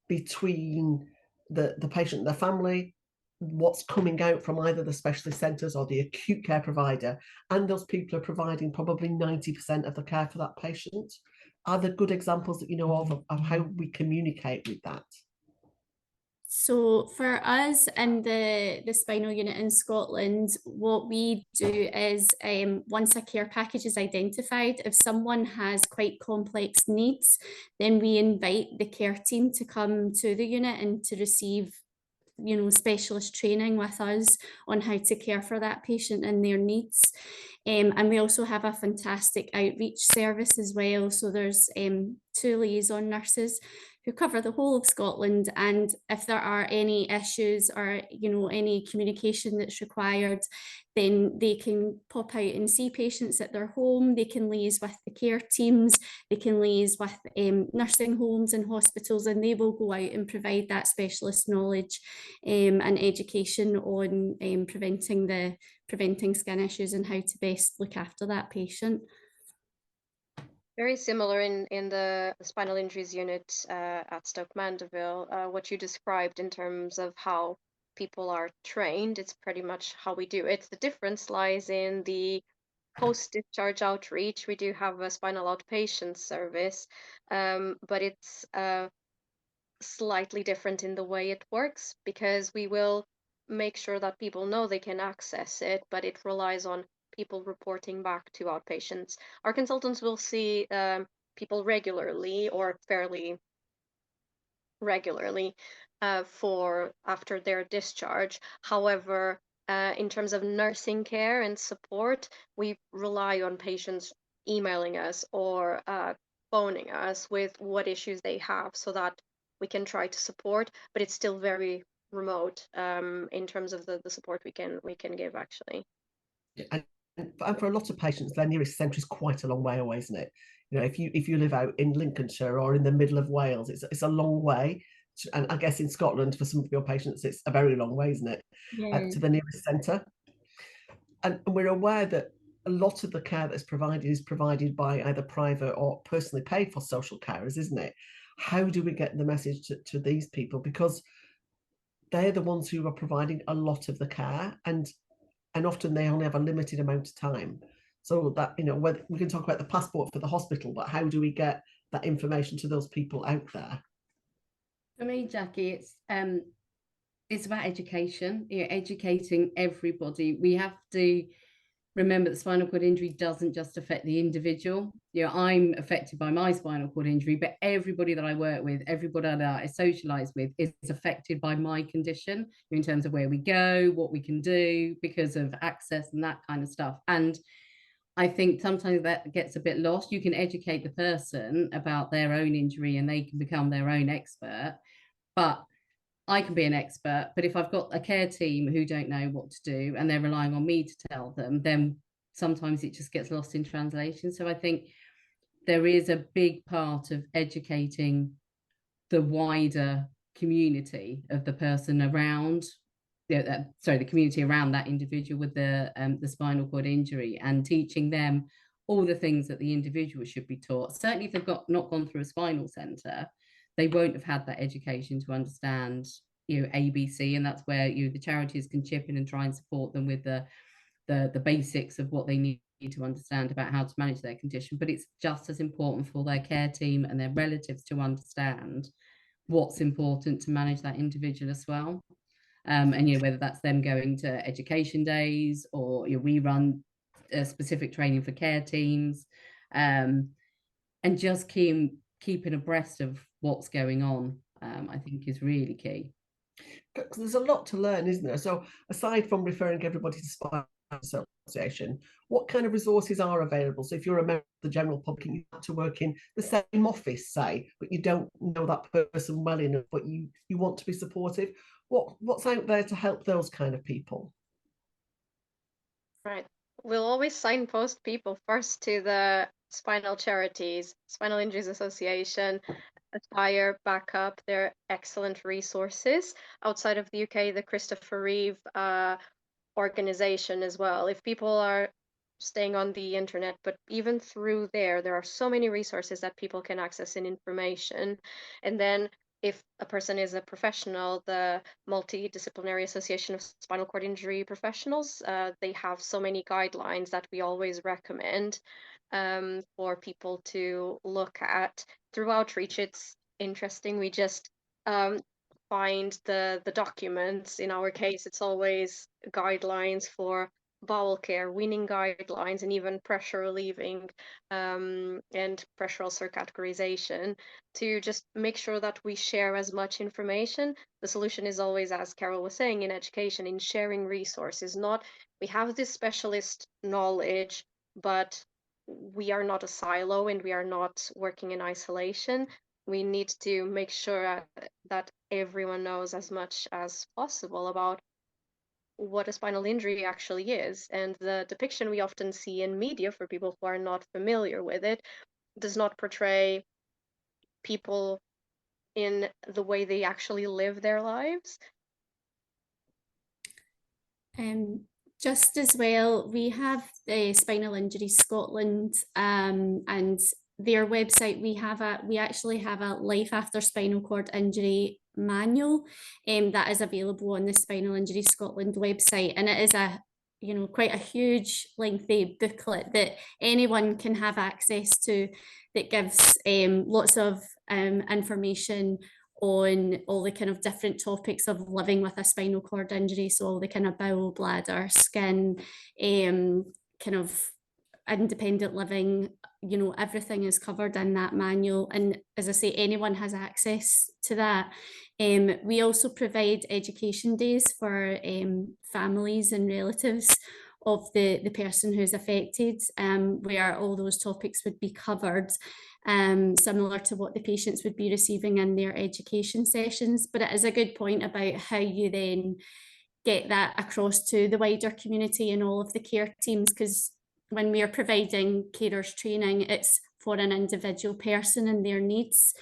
between the patient and their family, what's coming out from either the specialist centres or the acute care provider, and those people are providing probably 90% of the care for that patient? Are there good examples that you know of how we communicate with that? So for us in the spinal unit in Scotland, what we do is once a care package is identified, if someone has quite complex needs, then we invite the care team to come to the unit and to receive, you know, specialist training with us on how to care for that patient and their needs. And we also have a fantastic outreach service as well. So there's 2 liaison nurses who cover the whole of Scotland. And if there are any issues or, you know, any communication that's required, then they can pop out and see patients at their home. They can liaise with the care teams, they can liaise with nursing homes and hospitals, and they will go out and provide that specialist knowledge and education on preventing skin issues and how to best look after that patient. Very similar in the spinal injuries unit at Stoke Mandeville. What you described in terms of how people are trained, it's pretty much how we do it. The difference lies in the post-discharge outreach. We do have a spinal outpatient service, but it's slightly different in the way it works, because we will make sure that people know they can access it, but it relies on people reporting back to outpatients. Our consultants will see people regularly or fairly regularly for after their discharge. However, in terms of nursing care and support, we rely on patients emailing us or phoning us with what issues they have, so that we can try to support, but it's still very remote in terms of the support we can give, actually. And for a lot of patients, their nearest centre is quite a long way away, isn't it? You know, if you live out in Lincolnshire or in the middle of Wales, it's a long way. And I guess in Scotland, for some of your patients, it's a very long way, isn't it? Yeah. To the nearest centre. And we're aware that a lot of the care that's provided is provided by either private or personally paid for social carers, isn't it? How do we get the message to these people? Because they're the ones who are providing a lot of the care, and often they only have a limited amount of time. So that, you know, we can talk about the passport for the hospital, but how do we get that information to those people out there? For me, Jacqui, it's about education. You know, educating everybody. We have to remember that spinal cord injury doesn't just affect the individual. You know, I'm affected by my spinal cord injury, but everybody that I work with, everybody that I socialize with is affected by my condition in terms of where we go, what we can do because of access and that kind of stuff. And I think sometimes that gets a bit lost. You can educate the person about their own injury and they can become their own expert, but I can be an expert, but if I've got a care team who don't know what to do and they're relying on me to tell them, then sometimes it just gets lost in translation. So I think there is a big part of educating the wider community of the person around, the community around that individual with the spinal cord injury, and teaching them all the things that the individual should be taught. Certainly, if they've not gone through a spinal centre, they won't have had that education to understand, you know, ABC, and that's where the charities can chip in and try and support them with the basics of what they need to understand about how to manage their condition. But it's just as important for their care team and their relatives to understand what's important to manage that individual as well. And you know, whether that's them going to education days, or we run a specific training for care teams, and just keeping abreast of what's going on, I think is really key. Because there's a lot to learn, isn't there? So aside from referring everybody to Spinal Association, what kind of resources are available? So if you're a member of the general public and you have to work in the same office, say, but you don't know that person well enough, but you want to be supportive, what's out there to help those kind of people? Right. We'll always signpost people first to the spinal charities, Spinal Injuries Association, Aspire, Backup. They're excellent resources. Outside of the UK, the Christopher Reeve organization as well. If people are staying on the internet, but even through there are so many resources that people can access and information. And then if a person is a professional, the Multidisciplinary Association of Spinal Cord Injury Professionals, they have so many guidelines that we always recommend for people to look at. Through outreach, it's interesting. We just find the documents. In our case, it's always guidelines for bowel care, weaning guidelines, and even pressure relieving and pressure ulcer categorization, to just make sure that we share as much information. The solution is always, as Carol was saying, in education, in sharing resources. Not we have this specialist knowledge, but we are not a silo and we are not working in isolation. we need to make sure that everyone knows as much as possible about what a spinal injury actually is. And the depiction we often see in media, for people who are not familiar with it, does not portray people in the way they actually live their lives. Just as well, we have the Spinal Injury Scotland and their website. We actually have a life after spinal cord injury manual that is available on the Spinal Injury Scotland website, and it is a quite a huge lengthy booklet that anyone can have access to, that gives lots of information on all the kind of different topics of living with a spinal cord injury. So all the kind of bowel, bladder, skin, kind of independent living, everything is covered in that manual. And as I say, anyone has access to that. We also provide education days for families and relatives of the person who's affected, where all those topics would be covered, similar to what the patients would be receiving in their education sessions. But it is a good point about how you then get that across to the wider community and all of the care teams, because when we are providing carers training, it's for an individual person and their needs,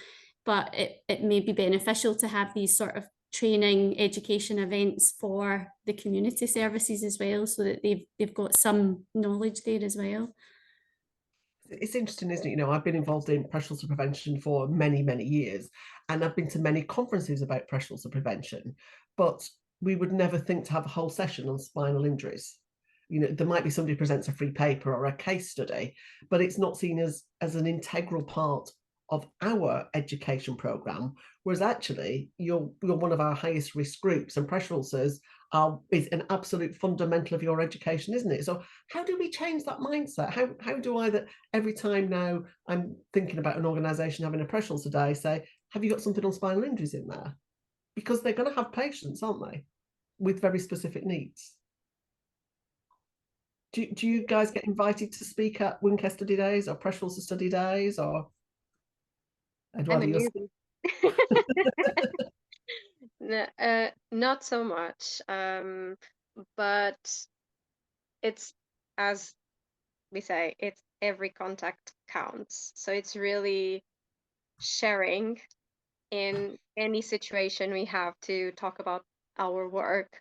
but it may be beneficial to have these sort of training education events for the community services as well, so that they've got some knowledge there as well. It's interesting, isn't it? I've been involved in pressure ulcer prevention for many, many years, and I've been to many conferences about pressure ulcer prevention, but we would never think to have a whole session on spinal injuries. There might be somebody who presents a free paper or a case study, but it's not seen as an integral part of our education program, whereas actually you're one of our highest risk groups, and pressure ulcers is an absolute fundamental of your education, isn't it? So how do we change that mindset? How do I, that every time now I'm thinking about an organisation having a pressure ulcer day, say, have you got something on spinal injuries in there? Because they're going to have patients, aren't they, with very specific needs. Do you guys get invited to speak at wound care study days or pressure ulcer study days, or Eduardo, I'm a newbie. No, not so much, but it's, as we say, it's every contact counts. So it's really sharing in any situation we have to talk about our work,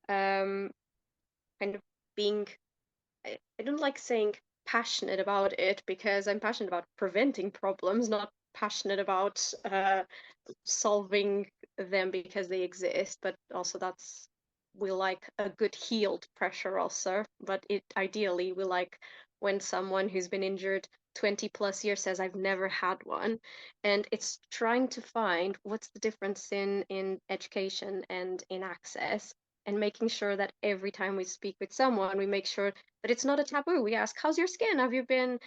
kind of being, I don't like saying passionate about it, because I'm passionate about preventing problems, not passionate about solving them because they exist. But also we like a good healed pressure ulcer, but ideally we like when someone who's been injured 20 plus years says, I've never had one. And it's trying to find what's the difference in education and in access, and making sure that every time we speak with someone, we make sure that it's not a taboo. We ask, how's your skin? Have you been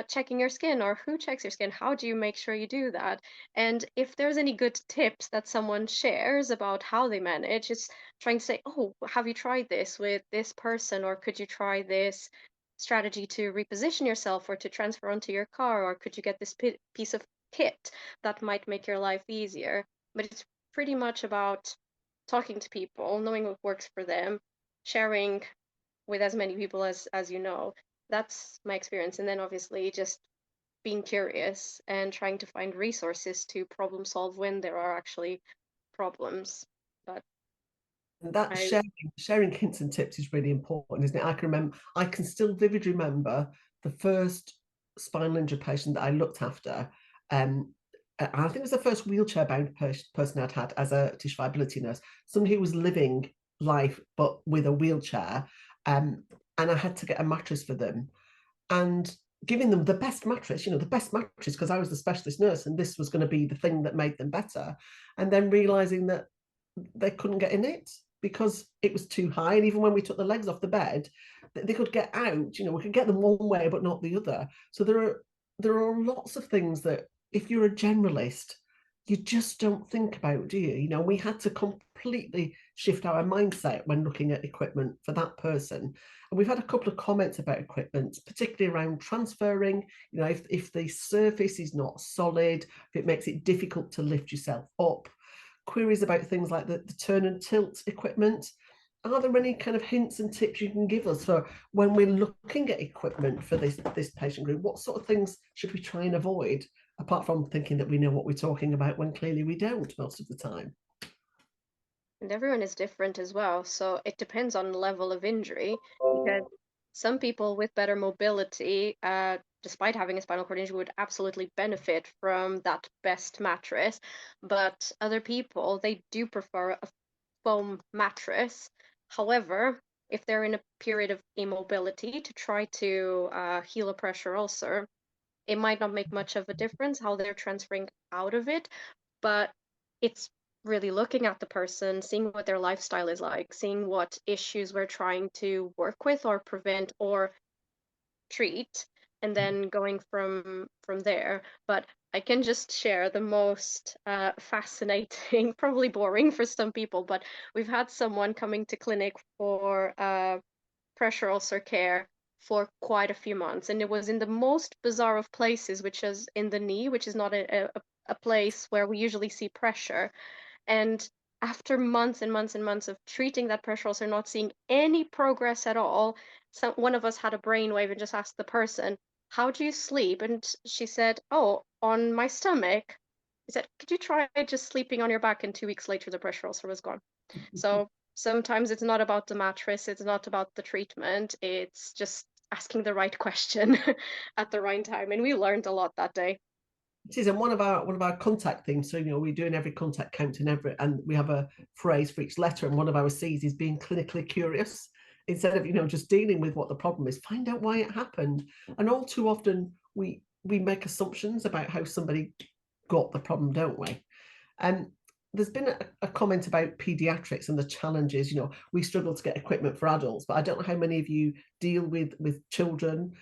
checking your skin? Or who checks your skin? How do you make sure you do that? And if there's any good tips that someone shares about how they manage, it's trying to say, oh, have you tried this with this person? Or could you try this strategy to reposition yourself, or to transfer onto your car? Or could you get this piece of kit that might make your life easier? But it's pretty much about talking to people, knowing what works for them, sharing with as many people as you know. That's my experience. And then obviously just being curious and trying to find resources to problem solve when there are actually problems. But that sharing hints and tips is really important, isn't it? I can still vividly remember the first spinal injury patient that I looked after. I think it was the first wheelchair-bound person I'd had as a tissue viability nurse, somebody who was living life but with a wheelchair, and I had to get a mattress for them, and giving them the best mattress, because I was the specialist nurse and this was going to be the thing that made them better, and then realising that they couldn't get in it because it was too high. And even when we took the legs off the bed, they could get out, we could get them one way but not the other. So there are lots of things that, if you're a generalist, you just don't think about, do you? You know, we had to completely shift our mindset when looking at equipment for that person. And we've had a couple of comments about equipment, particularly around transferring, you know, if the surface is not solid, if it makes it difficult to lift yourself up. Queries about things like the turn and tilt equipment. Are there any kind of hints and tips you can give us for when we're looking at equipment for this patient group? What sort of things should we try and avoid, apart from thinking that we know what we're talking about when clearly we don't most of the time? And everyone is different as well, so it depends on the level of injury, because some people with better mobility, despite having a spinal cord injury, would absolutely benefit from that best mattress, but other people, they do prefer a foam mattress. However, if they're in a period of immobility to try to heal a pressure ulcer, it might not make much of a difference how they're transferring out of it, but it's really looking at the person, seeing what their lifestyle is like, seeing what issues we're trying to work with or prevent or treat, and then going from there. But I can just share the most fascinating, probably boring for some people, but we've had someone coming to clinic for pressure ulcer care for quite a few months, and it was in the most bizarre of places, which is in the knee, which is not a place where we usually see pressure. And after months and months and months of treating that pressure ulcer, not seeing any progress at all, one of us had a brainwave and just asked the person, "How do you sleep?" And she said, "Oh, on my stomach." He said, "Could you try just sleeping on your back?" And 2 weeks later, the pressure ulcer was gone. So sometimes it's not about the mattress, it's not about the treatment, it's just asking the right question at the right time. And we learned a lot that day. It is, and one of our contact things. So, you know, we're doing every contact count and we have a phrase for each letter. And one of our C's is being clinically curious. Instead of, you know, just dealing with what the problem is, find out why it happened. And all too often we make assumptions about how somebody got the problem, don't we? And there's been a comment about pediatrics and the challenges. You know, we struggle to get equipment for adults, but I don't know how many of you deal with children.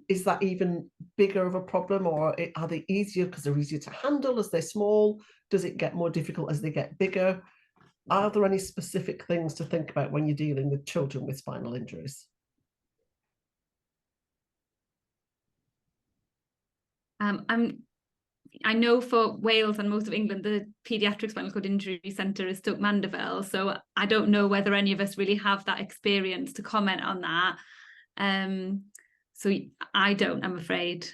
Is that even bigger of a problem, or are they easier because they're easier to handle as they're small? Does it get more difficult as they get bigger? Are there any specific things to think about when you're dealing with children with spinal injuries? I know for Wales and most of England, the Paediatric Spinal Cord Injury Centre is Stoke Mandeville. So I don't know whether any of us really have that experience to comment on that. So I don't, I'm afraid.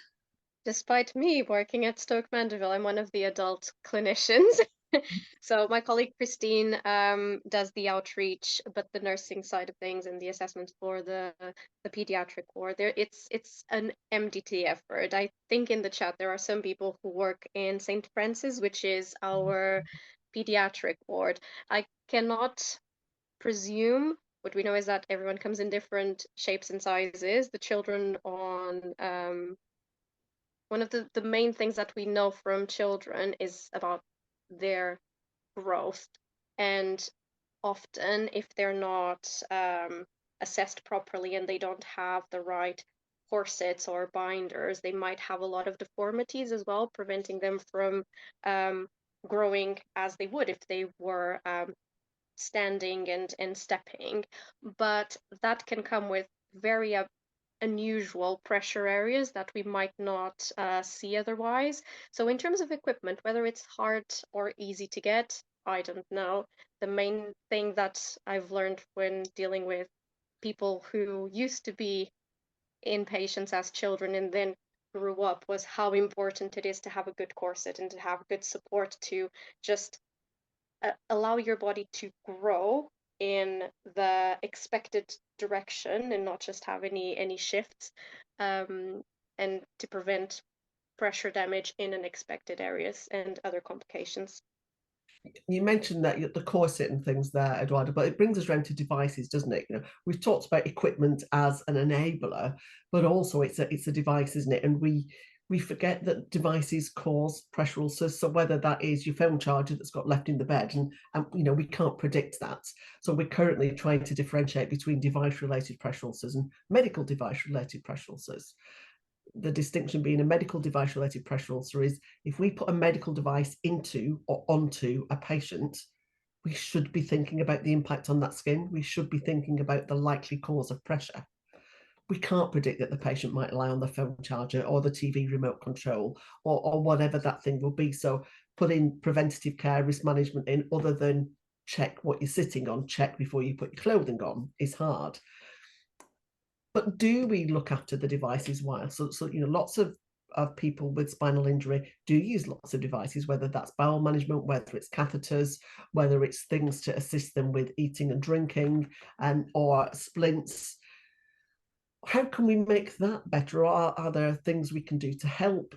Despite me working at Stoke Mandeville, I'm one of the adult clinicians. So my colleague Christine does the outreach, but the nursing side of things and the assessments for the pediatric ward. It's an MDT effort. I think in the chat there are some people who work in St. Francis, which is our pediatric ward. I cannot presume. What we know is that everyone comes in different shapes and sizes. The children on one of the main things that we know from children is about their growth, and often if they're not assessed properly and they don't have the right corsets or binders, they might have a lot of deformities as well, preventing them from growing as they would if they were standing and stepping. But that can come with very unusual pressure areas that we might not see otherwise. So in terms of equipment, whether it's hard or easy to get, I don't know. The main thing that I've learned when dealing with people who used to be inpatients as children and then grew up was how important it is to have a good corset and to have good support to just allow your body to grow in the expected direction and not just have any shifts, and to prevent pressure damage in unexpected areas and other complications. You mentioned that the corset and things there, Eduardo, but it brings us around to devices, doesn't it? You know, we've talked about equipment as an enabler, but also it's a device, isn't it? And we forget that devices cause pressure ulcers. So whether that is your phone charger that's got left in the bed, and you know, we can't predict that. So we're currently trying to differentiate between device-related pressure ulcers and medical device-related pressure ulcers. the distinction being a medical device related pressure ulcer is if we put a medical device into or onto a patient, we should be thinking about the impact on that skin. We should be thinking about the likely cause of pressure. We can't predict that the patient might lie on the phone charger or the TV remote control or whatever that thing will be. So putting preventative care, risk management in, other than check what you're sitting on, check before you put your clothing on, is hard. But do we look after the devices while? So lots of people with spinal injury do use lots of devices, whether that's bowel management, whether it's catheters, whether it's things to assist them with eating and drinking, or splints. How can we make that better? Or are there things we can do to help?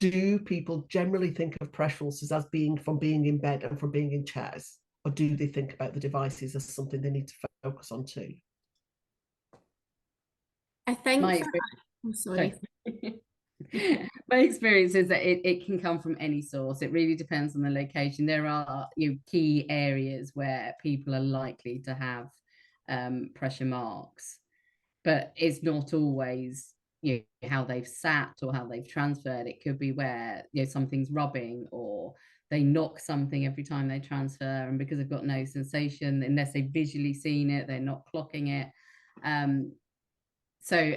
Do people generally think of pressure ulcers as being from being in bed and from being in chairs? Or do they think about the devices as something they need to focus on too? I think My experience is that it can come from any source. It really depends on the location. There are key areas where people are likely to have pressure marks, but it's not always how they've sat or how they've transferred. It could be where something's rubbing, or they knock something every time they transfer, and because they've got no sensation, unless they've visually seen it, they're not clocking it. So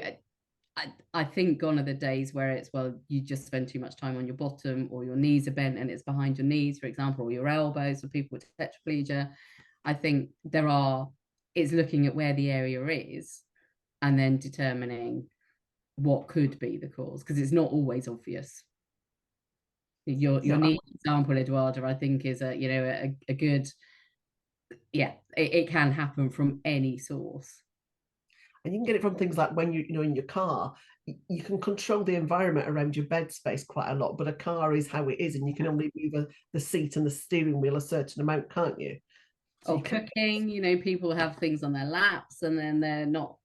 I think gone are the days where it's, well, you just spend too much time on your bottom, or your knees are bent and it's behind your knees, for example, or your elbows for people with tetraplegia. I think it's looking at where the area is and then determining what could be the cause, because it's not always obvious. Your knee example, Eduarda, I think is a good, it can happen from any source. And you can get it from things like when in your car, you can control the environment around your bed space quite a lot, but a car is how it is, and you can only move the seat and the steering wheel a certain amount, can't you? So or cooking, people have things on their laps and then they're not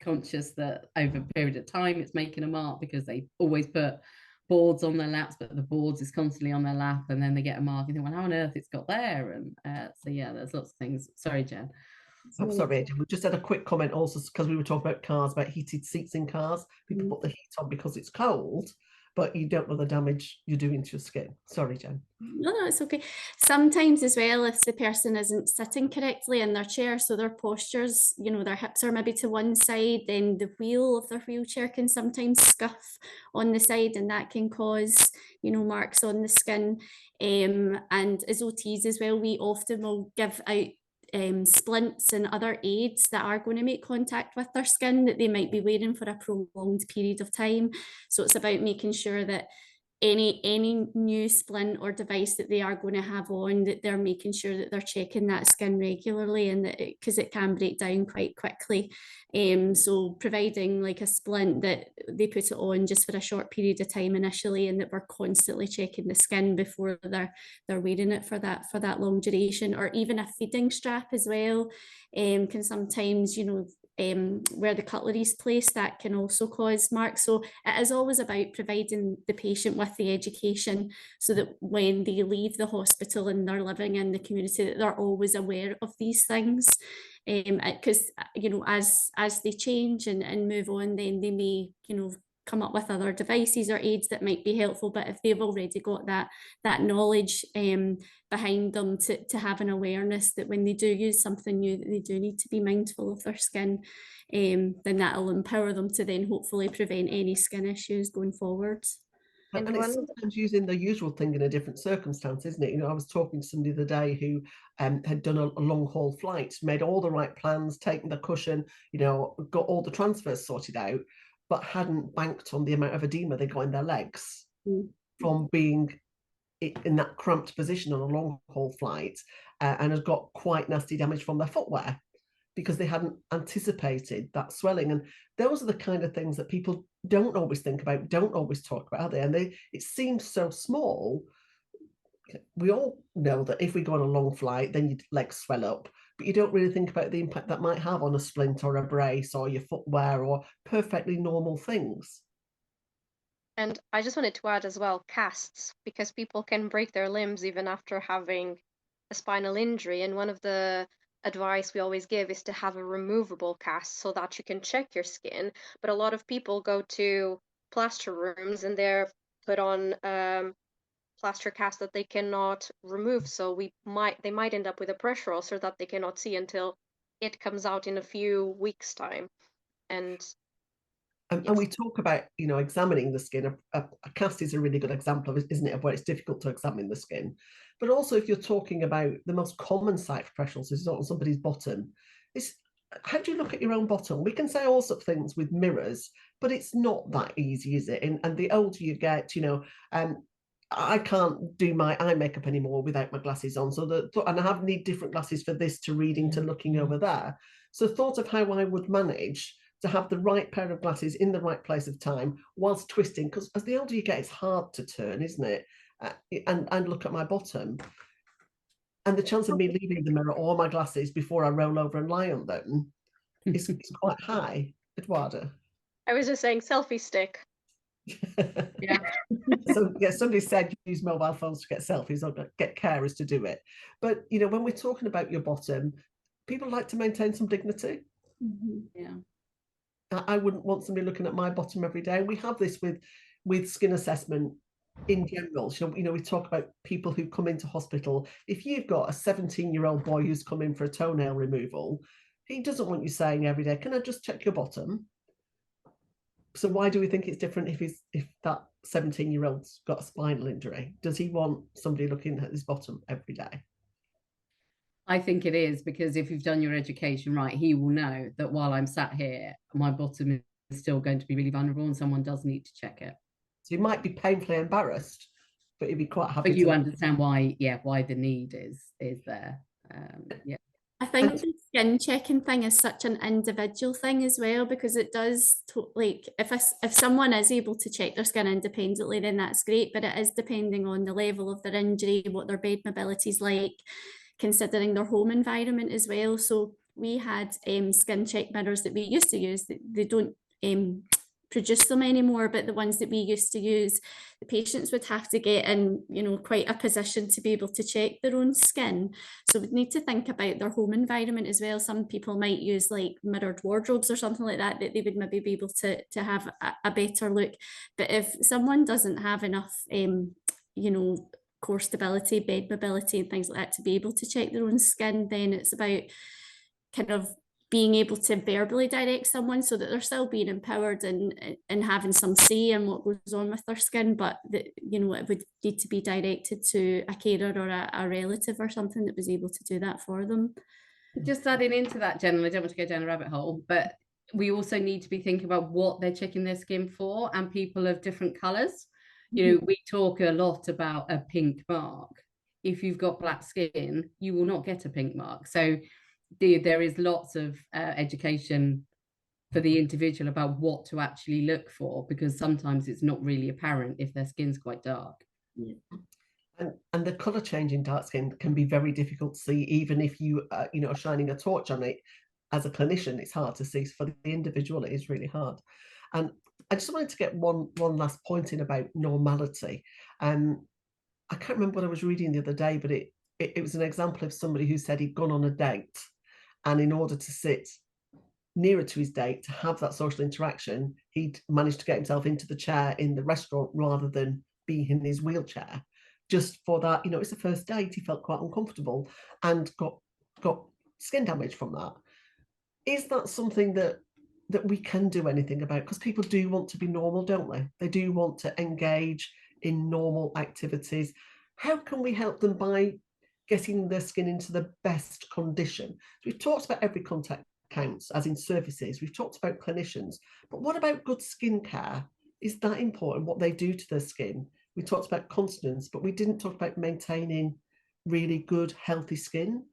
conscious that over a period of time it's making a mark because they always put boards on their laps, but the boards is constantly on their lap, and then they get a mark and think, well, how on earth it's got there? And so there's lots of things. Sorry, Jen. I'm sorry, Adrian. We just had a quick comment also, because we were talking about cars, about heated seats in cars. People put the heat on because it's cold, but you don't know the damage you're doing to your skin. Sorry, Jen. No, it's okay. Sometimes as well, if the person isn't sitting correctly in their chair, so their postures, their hips are maybe to one side, then the wheel of their wheelchair can sometimes scuff on the side, and that can cause, marks on the skin. And as OTs as well, we often will give out splints and other aids that are going to make contact with their skin that they might be wearing for a prolonged period of time. So it's about making sure that any new splint or device that they are going to have on, that they're making sure that they're checking that skin regularly, and that because it can break down quite quickly. So providing like a splint that they put it on just for a short period of time initially, and that we're constantly checking the skin before they're wearing it for that long duration. Or even a feeding strap as well can sometimes, where the cutlery is placed, that can also cause marks. So it is always about providing the patient with the education, so that when they leave the hospital and they're living in the community, that they're always aware of these things. Because as they change and move on, then they may come up with other devices or aids that might be helpful. But if they've already got that knowledge behind them to have an awareness that when they do use something new, that they do need to be mindful of their skin, then that'll empower them to then hopefully prevent any skin issues going forward. And it's sometimes using the usual thing in a different circumstance, isn't it? I was talking to somebody the other day who had done a long haul flight, made all the right plans, taken the cushion, got all the transfers sorted out, but hadn't banked on the amount of edema they got in their legs from being in that cramped position on a long haul flight, and has got quite nasty damage from their footwear because they hadn't anticipated that swelling. And those are the kind of things that people don't always think about, don't always talk about, are they? And it seems so small. We all know that if we go on a long flight, then your legs swell up, but you don't really think about the impact that might have on a splint or a brace or your footwear or perfectly normal things. And I just wanted to add as well, casts, because people can break their limbs even after having a spinal injury. And one of the advice we always give is to have a removable cast so that you can check your skin. But a lot of people go to plaster rooms, and they're put on plaster cast that they cannot remove. So they might end up with a pressure ulcer that they cannot see until it comes out in a few weeks' time. And and we talk about, examining the skin. A cast is a really good example, isn't it, of where it's difficult to examine the skin. But also, if you're talking about the most common site for pressure ulcers is on somebody's bottom, how do you look at your own bottom? We can say all sorts of things with mirrors, but it's not that easy, is it? And the older you get, I can't do my eye makeup anymore without my glasses on. And I need different glasses for this to reading to looking over there. So thought of how I would manage to have the right pair of glasses in the right place of time whilst twisting, because as the older you get, it's hard to turn, isn't it? And look at my bottom. And the chance of me leaving the mirror or my glasses before I roll over and lie on them is quite high. Eduarda? I was just saying selfie stick. Yeah. So yeah, somebody said use mobile phones to get selfies or get carers to do it. But when we're talking about your bottom, people like to maintain some dignity. Yeah. I wouldn't want somebody looking at my bottom every day. We have this with skin assessment in general. We talk about people who come into hospital. If you've got a 17-year-old boy who's come in for a toenail removal, he doesn't want you saying every day, "Can I just check your bottom?" So why do we think it's different if that 17-year-old's got a spinal injury? Does he want somebody looking at his bottom every day? I think it is, because if you've done your education right, he will know that while I'm sat here, my bottom is still going to be really vulnerable and someone does need to check it. So he might be painfully embarrassed, but he'd be quite happy. But you understand why the need is there. Yeah. I think the skin checking thing is such an individual thing as well, because it does if someone is able to check their skin independently, then that's great, but it is depending on the level of their injury, what their bed mobility is like, considering their home environment as well. So we had skin check mirrors that we used to use. They don't produce them anymore, but the ones that we used to use, the patients would have to get in quite a position to be able to check their own skin. So we'd need to think about their home environment as well. Some people might use like mirrored wardrobes or something like that they would maybe be able to have a better look. But if someone doesn't have enough core stability, bed mobility and things like that to be able to check their own skin, then it's about kind of being able to verbally direct someone so that they're still being empowered and having some say in what goes on with their skin, but that it would need to be directed to a carer or a relative or something that was able to do that for them. Just adding into that, Jen, I don't want to go down a rabbit hole, but we also need to be thinking about what they're checking their skin for, and people of different colours. We talk a lot about a pink mark. If you've got black skin, you will not get a pink mark. So there is lots of education for the individual about what to actually look for, because sometimes it's not really apparent if their skin's quite dark. Yeah. And the colour change in dark skin can be very difficult to see, even if you are shining a torch on it. As a clinician, it's hard to see. For the individual, it is really hard. And I just wanted to get one last point in about normality. I can't remember what I was reading the other day, but it was an example of somebody who said he'd gone on a date, and in order to sit nearer to his date, to have that social interaction, he'd managed to get himself into the chair in the restaurant rather than being in his wheelchair. Just for that, it's the first date, he felt quite uncomfortable and got skin damage from that. Is that something that we can do anything about? Because people do want to be normal, don't they? They do want to engage in normal activities. How can we help them by getting their skin into the best condition? So we've talked about every contact counts, as in services. We've talked about clinicians, but what about good skin care? Is that important, what they do to their skin? We talked about continence, but we didn't talk about maintaining really good, healthy skin.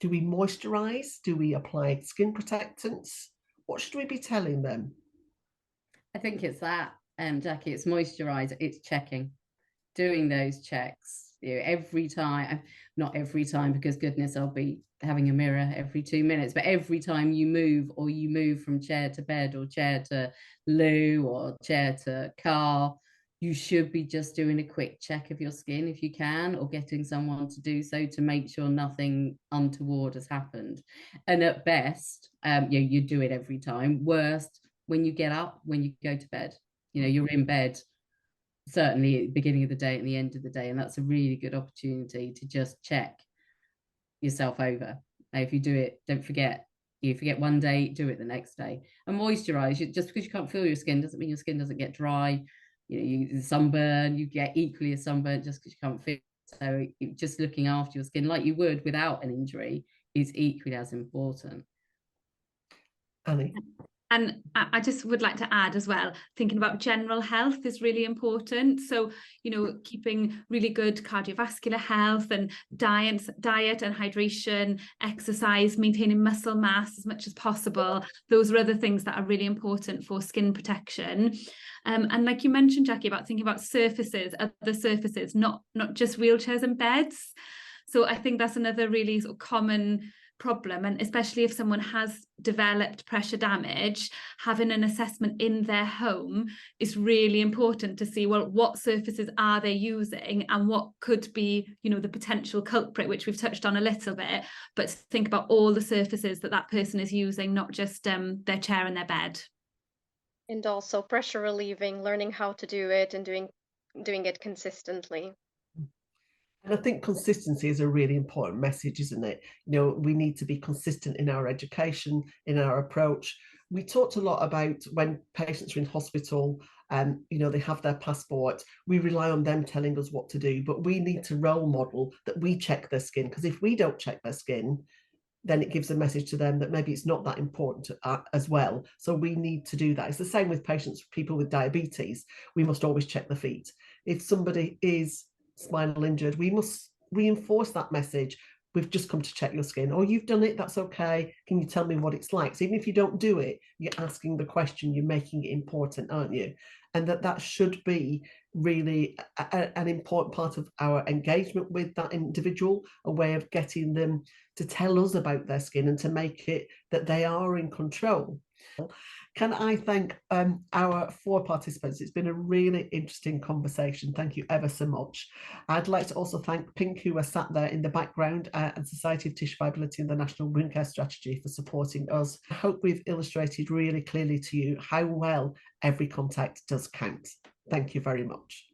Do we moisturize? Do we apply skin protectants? What should we be telling them? I think it's that, Jacqui, it's moisturize, it's checking, doing those checks every time. Not every time, because goodness, I'll be having a mirror every 2 minutes, but every time you move from chair to bed or chair to loo or chair to car, you should be just doing a quick check of your skin if you can, or getting someone to do so to make sure nothing untoward has happened. And at best, you do it every time. Worst, when you get up, when you go to bed. You know, you're in bed certainly at the beginning of the day and the end of the day, and that's a really good opportunity to just check yourself over. Now, if you do it, don't forget. You forget one day, do it the next day. And moisturize. Just because you can't feel your skin doesn't mean your skin doesn't get dry. You know, you sunburn, you get equally as sunburned just because you can't feel. So just looking after your skin like you would without an injury is equally as important. Annie? And I just would like to add as well, thinking about general health is really important. So, you know, keeping really good cardiovascular health and diet and hydration, exercise, maintaining muscle mass as much as possible. Those are other things that are really important for skin protection. And like you mentioned, Jacqui, about thinking about surfaces, other surfaces, not just wheelchairs and beds. So I think that's another really sort of common problem, and especially if someone has developed pressure damage, having an assessment in their home is really important to see, well, what surfaces are they using and what could be, you know, the potential culprit, which we've touched on a little bit, but think about all the surfaces that person is using, not just their chair and their bed. And also pressure relieving, learning how to do it and doing it consistently. And I think consistency is a really important message, isn't it? You know, we need to be consistent in our education, in our approach. We talked a lot about when patients are in hospital and, you know, they have their passport, we rely on them telling us what to do, but we need to role model that we check their skin, because if we don't check their skin, then it gives a message to them that maybe it's not that important as well. So we need to do that. It's the same with patients, people with diabetes. We must always check the feet. If somebody is spinal injured, we must reinforce that message. We've just come to check your skin, or you've done it, that's okay. Can you tell me what it's like? So even if you don't do it, you're asking the question, you're making it important, aren't you? And that should be really an important part of our engagement with that individual, a way of getting them to tell us about their skin and to make it that they are in control. Can I thank our 4 participants? It's been a really interesting conversation. Thank you ever so much. I'd like to also thank Pink, who are sat there in the background, and Society of Tissue Viability and the National Wound Care Strategy for supporting us. I hope we've illustrated really clearly to you how well every contact does count. Thank you very much.